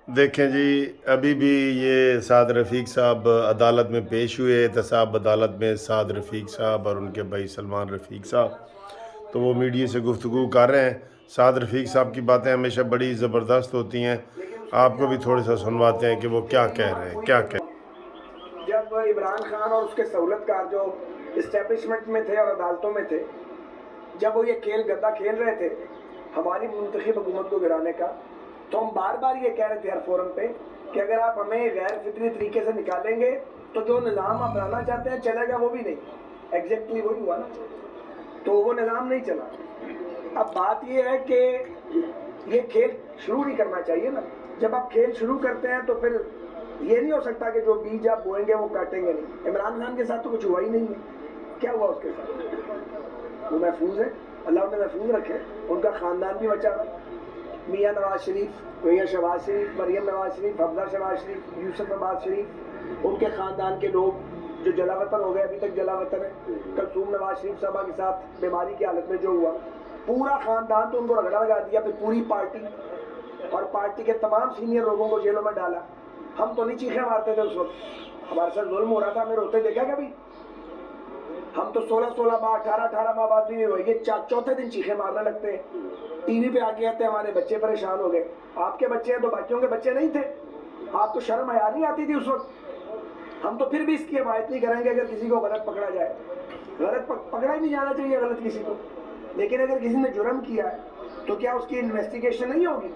دیکھیں جی، ابھی بھی یہ سعد رفیق صاحب عدالت میں پیش ہوئے، احتساب عدالت میں سعد رفیق صاحب اور ان کے بھائی سلمان رفیق صاحب، تو وہ میڈیا سے گفتگو کر رہے ہیں۔ سعد رفیق صاحب کی باتیں ہمیشہ بڑی زبردست ہوتی ہیں، آپ کو بھی تھوڑے سا سنواتے ہیں کہ وہ کیا کہہ رہے ہیں، کیا کہہ رہے ہیں۔ جب عمران خان اور اس کے سہولت کار جو اسٹیبلشمنٹ میں تھے اور عدالتوں میں تھے، جب وہ یہ کھیل گدا کھیل رہے تھے ہماری منتخب حکومت کو گرانے کا، تو ہم بار بار یہ کہہ رہے تھے ہر فورم پہ کہ اگر آپ ہمیں غیر فطری طریقے سے نکالیں گے تو جو نظام آپ لانا چاہتے ہیں چلے گا وہ بھی نہیں۔ ایگزیکٹلی وہی ہوا نا، تو وہ نظام نہیں چلا۔ اب بات یہ ہے کہ یہ کھیل شروع نہیں کرنا چاہیے نا۔ جب آپ کھیل شروع کرتے ہیں تو پھر یہ نہیں ہو سکتا کہ جو بیج آپ بوئیں گے وہ کاٹیں گے نہیں۔ عمران خان کے ساتھ تو کچھ ہوا ہی نہیں ہے، کیا ہوا اس کے ساتھ؟ وہ محفوظ ہے، اللہ نے محفوظ رکھے، ان کا خاندان بھی بچا رہا۔ میاں نواز شریف، میاں شہباز شریف، مریم نواز شریف، حفظہ شہباز شریف، یوسف نواز شریف، ان کے خاندان کے لوگ جو جلا وطن ہو گئے، ابھی تک جلا وطن ہے۔ کلثوم نواز شریف صاحبہ کے ساتھ بیماری کی حالت میں جو ہوا، پورا خاندان تو ان کو رگڑا لگا دیا، پھر پوری پارٹی اور پارٹی کے تمام سینئر لوگوں کو جیلوں میں ڈالا۔ ہم تو نہیں چیخیں مارتے تھے اس وقت، ہمارے ساتھ ظلم ہو رہا تھا، ہمیں روتے دیکھا کبھی؟ ہم تو 16 ماہ 18 ماہ بعد بھی نہیں ہوئے گے، چوتھے دن چیخیں مارنے لگتے ہیں، ٹی وی پہ آ کے کہتے ہیں ہمارے بچے پریشان ہو گئے۔ آپ کے بچے ہیں تو باقیوں کے بچے نہیں تھے؟ آپ کو شرم حیا نہیں آتی تھی اس وقت؟ ہم تو پھر بھی اس کی حمایت نہیں کریں گے اگر کسی کو غلط پکڑا جائے، غلط پکڑا ہی نہیں جانا چاہیے غلط کسی کو، لیکن اگر کسی نے جرم کیا ہے تو کیا اس کی انویسٹیگیشن نہیں ہوگی؟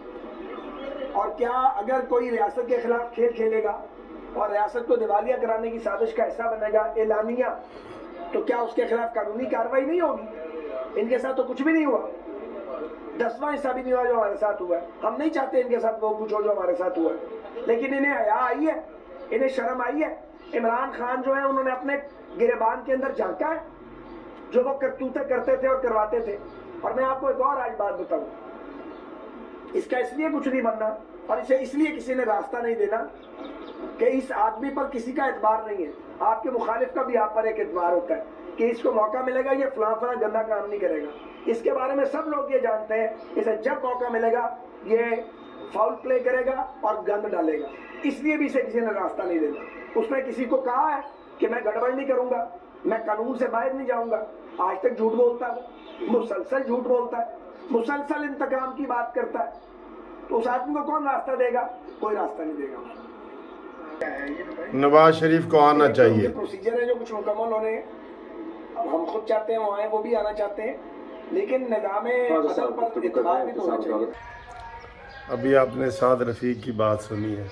اور کیا اگر کوئی ریاست کے خلاف کھیل کھیلے گا اور ریاست کو دیوالیہ کرانے کی سازش کا حصہ بنے گا اعلانیہ، تو کیا اس کے خلاف قانونی کارروائی نہیں ہوگی؟ ان کے ساتھ تو کچھ بھی نہیں ہوا، 10واں حصہ بھی نہیں ہوا جو ہمارے ساتھ ہوا ہے۔ ہم نہیں چاہتے ان کے ساتھ وہ کچھ ہو جو ہمارے ساتھ ہوا ہے، لیکن انہیں حیا آئی ہے، انہیں شرم آئی ہے۔ عمران خان جو ہے انہوں نے اپنے گریبان کے اندر جھانکا ہے جو وہ کرتوتیں کرتے تھے اور کرواتے تھے۔ اور میں آپ کو ایک اور آج بات بتاؤں، اس کا اس لیے کچھ نہیں بننا اور اسے اس لیے کسی نے راستہ نہیں دینا کہ اس آدمی پر کسی کا اعتبار نہیں ہے۔ آپ کے مخالف کا بھی آپ پر ایک اعتبار ہوتا ہے کہ اس کو موقع ملے گا یہ فلاں فلاں گندا کام نہیں کرے گا۔ اس کے بارے میں سب لوگ یہ جانتے ہیں، اسے جب موقع ملے گا یہ فاؤل پلے کرے گا اور گند ڈالے گا، اس لیے بھی اسے کسی نے راستہ نہیں دینا۔ اس نے کسی کو کہا ہے کہ میں گڑبڑ نہیں کروں گا، میں قانون سے باہر نہیں جاؤں گا، آج تک جھوٹ بولتا ہے، مسلسل جھوٹ بولتا ہے، مسلسل انتقام کی بات کرتا ہے، تو اس آدمی کو کون راستہ دے گا؟ کوئی راستہ نہیں دے گا۔ نواز شریف کو آنا چاہیے۔ پروسیجر ہے جو کچھ مکمل ہونے ہیں، اب ہم خود چاہتے ہیں وہ آئیں، وہ بھی آنا چاہتے ہیں، لیکن نظام عدل پر اعتبار بھی تو ہونا چاہیے۔ ابھی آپ نے سعد رفیق کی بات سنی ہے،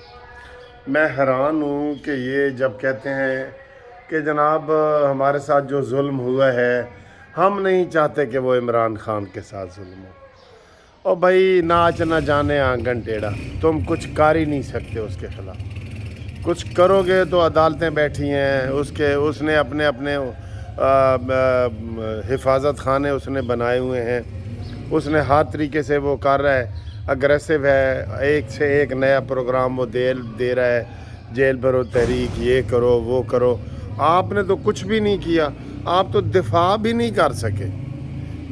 میں حیران ہوں کہ یہ جب کہتے ہیں کہ جناب ہمارے ساتھ جو ظلم ہوا ہے ہم نہیں چاہتے کہ وہ عمران خان کے ساتھ ظلم ہو۔ اور بھائی ناچ نہ جانے آنگن ٹیڑھا، تم کچھ کر ہی نہیں سکتے اس کے خلاف، کچھ کرو گے تو عدالتیں بیٹھی ہیں، اس نے اپنے حفاظت خانے اس نے بنائے ہوئے ہیں، اس نے ہر طریقے سے وہ کر رہا ہے، اگریسو ہے، ایک سے ایک نیا پروگرام وہ دے رہا ہے، جیل بھرو تحریک، یہ کرو وہ کرو۔ آپ نے تو کچھ بھی نہیں کیا، آپ تو دفاع بھی نہیں کر سکے،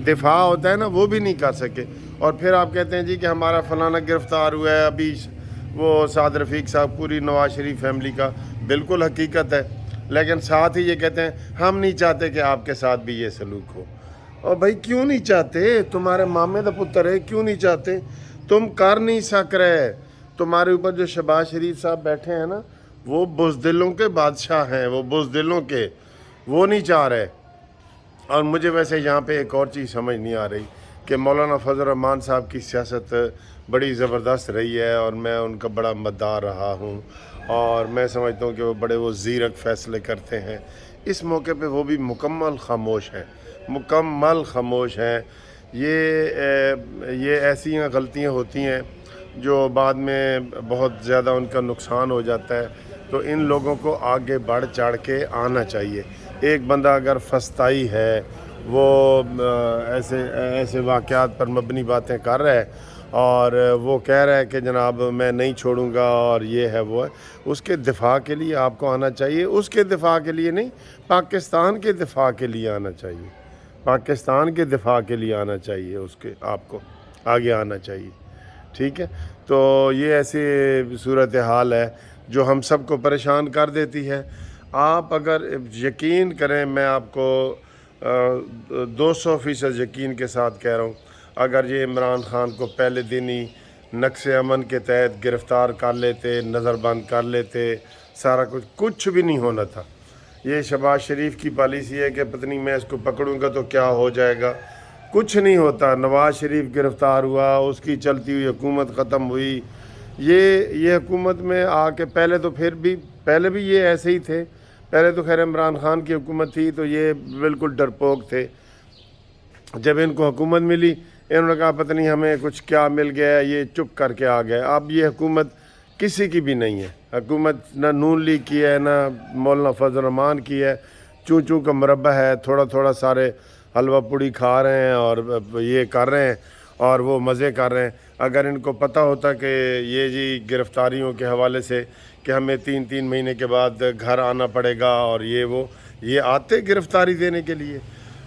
دفاع ہوتا ہے نا وہ بھی نہیں کر سکے، اور پھر آپ کہتے ہیں جی کہ ہمارا فلانا گرفتار ہوا ہے۔ ابھی وہ سعد رفیق صاحب پوری نواز شریف فیملی کا بالکل حقیقت ہے، لیکن ساتھ ہی یہ کہتے ہیں ہم نہیں چاہتے کہ آپ کے ساتھ بھی یہ سلوک ہو۔ اور بھائی کیوں نہیں چاہتے؟ تمہارے مامے دا پتر ہے، کیوں نہیں چاہتے؟ تم کر نہیں سک رہے۔ تمہارے اوپر جو شہباز شریف صاحب بیٹھے ہیں نا، وہ بزدلوں کے بادشاہ ہیں، وہ بزدلوں کے، وہ نہیں چاہ رہے۔ اور مجھے ویسے یہاں پہ ایک اور چیز سمجھ نہیں آ رہی کہ مولانا فضل الرحمان صاحب کی سیاست بڑی زبردست رہی ہے اور میں ان کا بڑا مداح رہا ہوں، اور میں سمجھتا ہوں کہ وہ زیرک فیصلے کرتے ہیں۔ اس موقع پہ وہ بھی مکمل خاموش ہیں، مکمل خاموش ہیں۔ یہ ایسی غلطیاں ہوتی ہیں جو بعد میں بہت زیادہ ان کا نقصان ہو جاتا ہے، تو ان لوگوں کو آگے بڑھ چڑھ کے آنا چاہیے۔ ایک بندہ اگر فسطائی ہے، وہ ایسے واقعات پر مبنی باتیں کر رہا ہے اور وہ کہہ رہا ہے کہ جناب میں نہیں چھوڑوں گا اور یہ ہے وہ ہے، اس کے دفاع کے لیے آپ کو آنا چاہیے، اس کے دفاع کے لیے نہیں، پاکستان کے دفاع کے لیے آنا چاہیے، پاکستان کے دفاع کے لیے آنا چاہیے، اس کے آپ کو آگے آنا چاہیے، ٹھیک ہے؟ تو یہ ایسی صورتحال ہے جو ہم سب کو پریشان کر دیتی ہے۔ آپ اگر یقین کریں، میں آپ کو 200% یقین کے ساتھ کہہ رہا ہوں، اگر یہ عمران خان کو پہلے دن ہی نقص امن کے تحت گرفتار کر لیتے، نظر بند کر لیتے، سارا کچھ بھی نہیں ہونا تھا۔ یہ شہباز شریف کی پالیسی ہے کہ پتہ نہیں میں اس کو پکڑوں گا تو کیا ہو جائے گا، کچھ نہیں ہوتا۔ نواز شریف گرفتار ہوا، اس کی چلتی ہوئی حکومت ختم ہوئی۔ یہ حکومت میں آ کے پہلے بھی یہ ایسے ہی تھے۔ پہلے تو خیر عمران خان کی حکومت تھی تو یہ بالکل ڈرپوک تھے۔ جب ان کو حکومت ملی، انہوں نے کہا پتہ نہیں ہمیں کچھ کیا مل گیا، یہ چپ کر کے آ گئے۔ اب یہ حکومت کسی کی بھی نہیں ہے، حکومت نہ نون لیگ کی ہے، نہ مولانا فضل الرحمان کی ہے۔ چوں چوں کا مربع ہے، تھوڑا تھوڑا سارے حلوہ پوڑی کھا رہے ہیں اور یہ کر رہے ہیں اور وہ مزے کر رہے ہیں۔ اگر ان کو پتہ ہوتا کہ یہ جی گرفتاریوں کے حوالے سے کہ ہمیں 3 مہینے کے بعد گھر آنا پڑے گا اور یہ آتے گرفتاری دینے کے لیے۔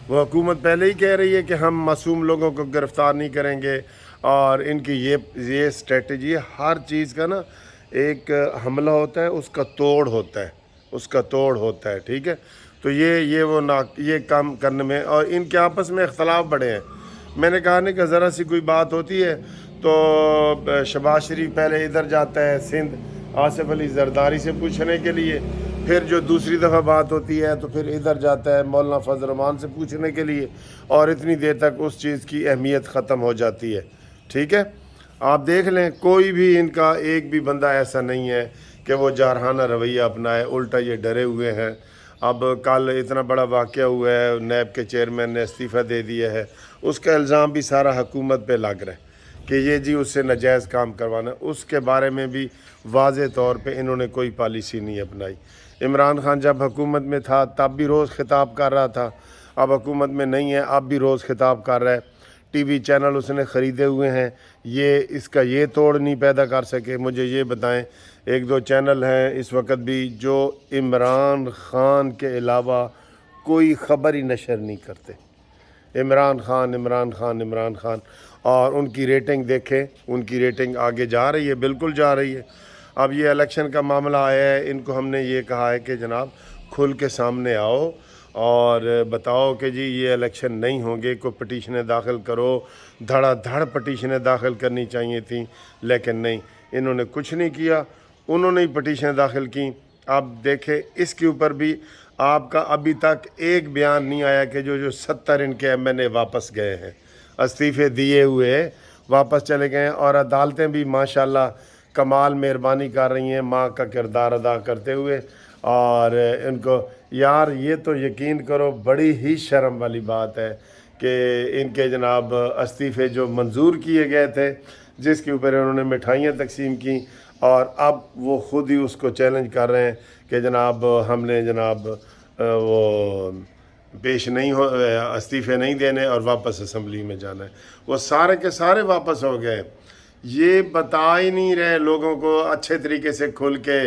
وہ حکومت پہلے ہی کہہ رہی ہے کہ ہم معصوم لوگوں کو گرفتار نہیں کریں گے، اور ان کی یہ اسٹریٹجی ہے۔ ہر چیز کا نا ایک حملہ ہوتا ہے، اس کا توڑ ہوتا ہے، ٹھیک ہے۔ تو یہ کام کرنے میں اور ان کے آپس میں اختلاف بڑے ہیں۔ میں نے کہا نہیں کہ ذرا سی کوئی بات ہوتی ہے تو شہباز شریف پہلے ادھر جاتا ہے سندھ آصف علی زرداری سے پوچھنے کے لیے، پھر جو دوسری دفعہ بات ہوتی ہے تو پھر ادھر جاتا ہے مولانا فضل الرحمان سے پوچھنے کے لیے، اور اتنی دیر تک اس چیز کی اہمیت ختم ہو جاتی ہے، ٹھیک ہے۔ آپ دیکھ لیں، کوئی بھی ان کا ایک بھی بندہ ایسا نہیں ہے کہ وہ جارحانہ رویہ اپنائے، الٹا یہ ڈرے ہوئے ہیں۔ اب کل اتنا بڑا واقعہ ہوا ہے، نیب کے چیئرمین نے استعفیٰ دے دیا ہے، اس کا الزام بھی سارا حکومت پہ لگ رہا ہے کہ یہ جی اس سے ناجائز کام کروانا۔ اس کے بارے میں بھی واضح طور پہ انہوں نے کوئی پالیسی نہیں اپنائی۔ عمران خان جب حکومت میں تھا تب بھی روز خطاب کر رہا تھا، اب حکومت میں نہیں ہے اب بھی روز خطاب کر رہا ہے۔ ٹی وی چینل اس نے خریدے ہوئے ہیں، اس کا یہ توڑ نہیں پیدا کر سکے۔ مجھے یہ بتائیں، 1-2 چینل ہیں اس وقت بھی جو عمران خان کے علاوہ کوئی خبر ہی نشر نہیں کرتے۔ عمران خان، اور ان کی ریٹنگ دیکھیں، ان کی ریٹنگ آگے جا رہی ہے، بالکل جا رہی ہے۔ اب یہ الیکشن کا معاملہ آیا ہے، ان کو ہم نے یہ کہا ہے کہ جناب کھل کے سامنے آؤ اور بتاؤ کہ جی یہ الیکشن نہیں ہوں گے، کوئی پٹیشنیں داخل کرو۔ دھڑا دھڑ پٹیشنیں داخل کرنی چاہیے تھیں، لیکن نہیں، انہوں نے کچھ نہیں کیا، انہوں نے ہی پٹیشنیں داخل کیں۔ آپ دیکھیں اس کے اوپر بھی آپ کا ابھی تک ایک بیان نہیں آیا کہ جو 70 ان کے MNA واپس گئے ہیں، استعفے دیے ہوئے واپس چلے گئے ہیں، اور عدالتیں بھی ماشاءاللہ کمال مہربانی کر رہی ہیں ماں کا کردار ادا کرتے ہوئے۔ اور ان کو یار یہ تو یقین کرو بڑی ہی شرم والی بات ہے کہ ان کے جناب استعفے جو منظور کیے گئے تھے، جس کے اوپر انہوں نے مٹھائیاں تقسیم کیں، اور اب وہ خود ہی اس کو چیلنج کر رہے ہیں کہ جناب ہم نے جناب وہ پیش نہیں ہو استعفے نہیں دینے اور واپس اسمبلی میں جانا ہے۔ وہ سارے کے سارے واپس ہو گئے۔ یہ بتا ہی نہیں رہے لوگوں کو اچھے طریقے سے کھل کے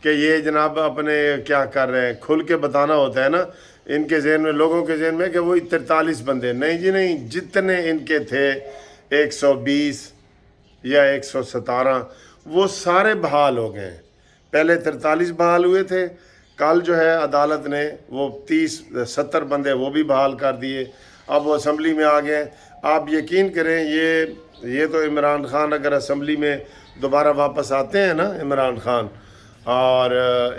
کہ یہ جناب اپنے کیا کر رہے ہیں۔ کھل کے بتانا ہوتا ہے نا، ان کے ذہن میں، لوگوں کے ذہن میں کہ وہ 43 بندے، نہیں جی نہیں، جتنے ان کے تھے 120 یا 117 وہ سارے بحال ہو گئے ہیں۔ پہلے 43 بحال ہوئے تھے، کل جو ہے عدالت نے وہ 70 بندے وہ بھی بحال کر دیے، اب وہ اسمبلی میں آ گئے۔ آپ یقین کریں یہ تو عمران خان اگر اسمبلی میں دوبارہ واپس آتے ہیں نا عمران خان، اور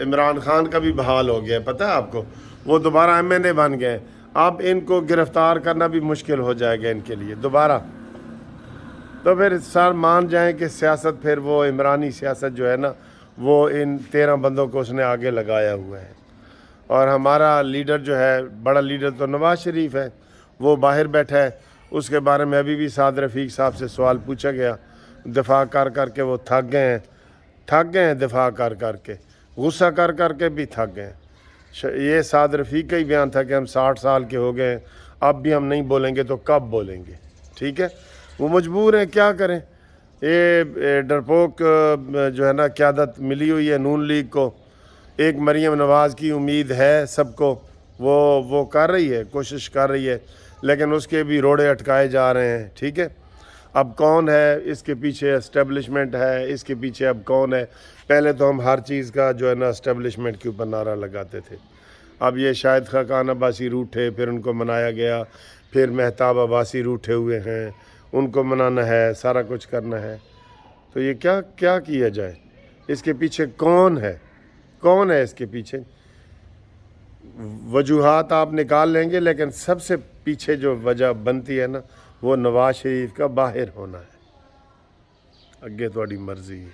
عمران خان کا بھی بحال ہو گیا، پتہ ہے آپ کو، وہ دوبارہ MNA بن گئے۔ اب ان کو گرفتار کرنا بھی مشکل ہو جائے گا ان کے لیے دوبارہ۔ تو پھر سر مان جائیں کہ سیاست، پھر وہ عمرانی سیاست جو ہے نا، وہ ان 13 بندوں کو اس نے آگے لگایا ہوا ہے۔ اور ہمارا لیڈر جو ہے، بڑا لیڈر تو نواز شریف ہے، وہ باہر بیٹھا ہے، اس کے بارے میں ابھی بھی سعد رفیق صاحب سے سوال پوچھا گیا، دفاع کر کے وہ تھک گئے ہیں دفاع کر کے، غصہ کر کے بھی تھک گئے ہیں۔ یہ سعد رفیق کا ہی بیان تھا کہ ہم 60 سال کے ہو گئے ہیں، اب بھی ہم نہیں بولیں گے تو کب بولیں گے، ٹھیک ہے۔ وہ مجبور ہیں، کیا کریں۔ یہ ڈرپوک جو ہے نا قیادت ملی ہوئی ہے نون لیگ کو، ایک مریم نواز کی امید ہے سب کو، وہ کر رہی ہے، کوشش کر رہی ہے، لیکن اس کے بھی روڑے اٹکائے جا رہے ہیں، ٹھیک ہے۔ اب کون ہے اس کے پیچھے اسٹیبلشمنٹ ہے، اس کے پیچھے اب کون ہے؟ پہلے تو ہم ہر چیز کا جو ہے نا اسٹیبلشمنٹ کے اوپر نعرہ لگاتے تھے. اب یہ شاہد خاقان عباسی روٹھے، پھر ان کو منایا گیا، پھر مہتاب عباسی روٹھے ہوئے ہیں، ان کو منانا ہے، سارا کچھ کرنا ہے. تو یہ کیا کیا جائے؟ اس کے پیچھے کون ہے؟ کون ہے اس کے پیچھے؟ وجوہات آپ نکال لیں گے، لیکن سب سے پیچھے جو وجہ بنتی ہے نا، وہ نواز شریف کا باہر ہونا ہے. اگے تہاڈی مرضی.